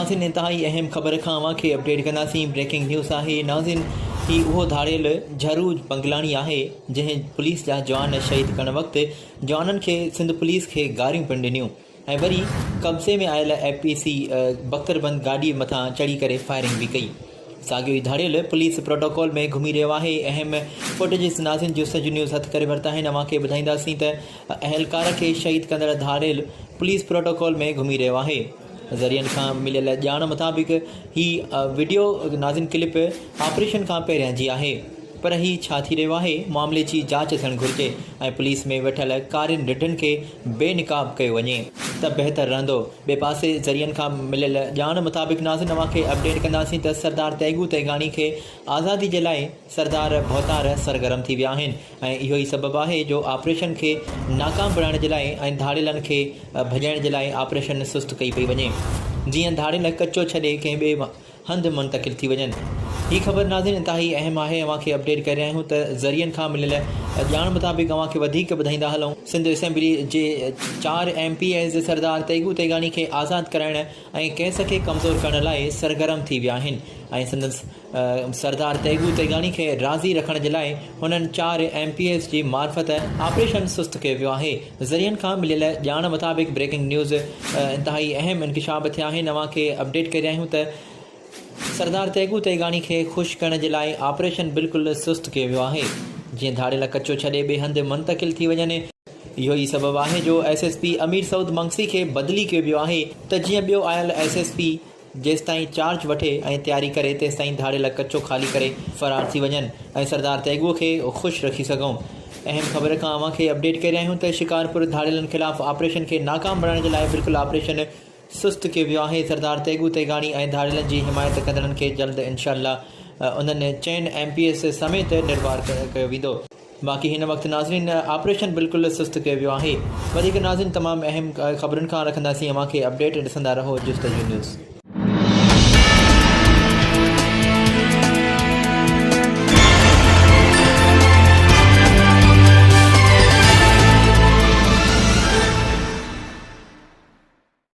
नाज़िन इंतहाई अहम ख़बर खां अव्हांखे अपडेट कंदासीं। ब्रेकिंग न्यूज़ आहे नाज़िन ही उहो धाड़ियल झरू बंगलाणी आहे जंहिं पुलिस जा जवान शहीद करण वक़्तु जवाननि खे सिंध पुलिस खे गारियूं पिणु ॾिनियूं ऐं वरी कब्ज़े में आयल APC बख्तरबंद गाॾीअ मथां चढ़ी करे फायरिंग बि कई। साॻियो ई धाड़ियल पुलिस प्रोटोकॉल में घुमी रहियो आहे। अहम फुटेजिस नाज़िन जो सॼ न्यूज़ हथ करे वरिता आहिनि। अव्हांखे ॿुधाईंदासीं त अहलकार खे शहीद कंदड़ धाड़ियल पुलिस प्रोटोकॉल में घुमी रहियो आहे। ज़रियनि खां मिलियल ॼाण मुताबिक़ ही वीडियो नाज़िन क्लिप ऑपरेशन खां पहिरियां जी आहे, पर ही छा थी रहियो आहे मामले जी जांच थियणु घुरिजे ऐं पुलिस में वेठल कारिन रिढनि खे बेनिकाब कयो वञे त बहितर रहंदो। ॿिए पासे ज़रियनि खां मिलियल ॼाण मुताबिक़ नाज़िन अव्हांखे अपडेट कंदासीं त सरदार तेगू तेगानी खे आज़ादी जे लाइ सरदार भौतार सरगर्म थी विया आहिनि ऐं इहो ई सबबु आहे जो ऑपरेशन खे नाकाम बणाइण जे लाइ ऐं धाड़ियलनि खे भॼाइण जे लाइ ऑपरेशन सुस्त कई पई वञे, जीअं धाड़ियल कचो छॾे कंहिं ॿिए हंधि मुंतक़िल थी वञनि। ही ख़बर नाज़िन इंतहाई अहम आहे। अव्हांखे अपडेट करे रहिया आहियूं त ज़रियनि खां मिलियल ॼाण मुताबिक़ अव्हांखे वधीक ॿुधाईंदा हलूं। सिंध असेंबली जे 4 MPs सरदार तेगू तेगानी खे आज़ादु कराइण ऐं केस खे कमज़ोर करण लाइ सरगर्म थी विया आहिनि ऐं सिंध सरदार तेगू तेगानी खे राज़ी रखण जे लाइ हुननि 4 MPs जी मार्फत ऑपरेशन सुस्त कयो वियो आहे। ज़रियनि खां मिलियल ॼाण मुताबिक़ ब्रेकिंग न्यूज़ इंतहाई अहम इंकिशाफ थिया आहिनि। अव्हांखे अपडेट करे रहिया आहियूं त सरदार तेगू तेगानी खे ख़ुशि करण जे लाइ ऑपरेशन बिल्कुलु सुस्त कयो वियो आहे, जीअं धाड़ियल कचो छॾे ॿिए हंधि मुंतक़िल थी वञनि। इहो ई सबबु आहे जो SSP अमीर सऊद मंगसी खे बदिली कयो वियो आहे त जीअं ॿियो आयल SSP जेसिताईं चार्ज वठे ऐं तयारी करे तेसिताईं धाड़ियल कचो ख़ाली करे फ़रार थी वञनि ऐं सरदार तेगूअ खे ख़ुशि रखी सघूं। अहम ख़बर खां अव्हांखे अपडेट करे रहिया आहियूं त शिकारपुर धाड़ियलनि ख़िलाफ़ु ऑपरेशन खे नाकाम बणाइण जे लाइ बिल्कुलु ऑपरेशन सुस्त कयो वियो आहे। सरदार तेगू तेगानी ऐं धाड़ियलनि जी हिमायत कंदड़नि खे जल्द इंशाअल्लाह उन्हनि 4 MPs समेत निर्वार कयो वेंदो। बाक़ी हिन वक़्तु नाज़रीन ऑपरेशन बिल्कुलु सुस्त कयो वियो आहे। वधीक नाज़रीन तमामु अहम ख़बरुनि खां रखंदासीं अव्हांखे अपडेट ॾिसंदा रहो जुस्तजू न्यूज़।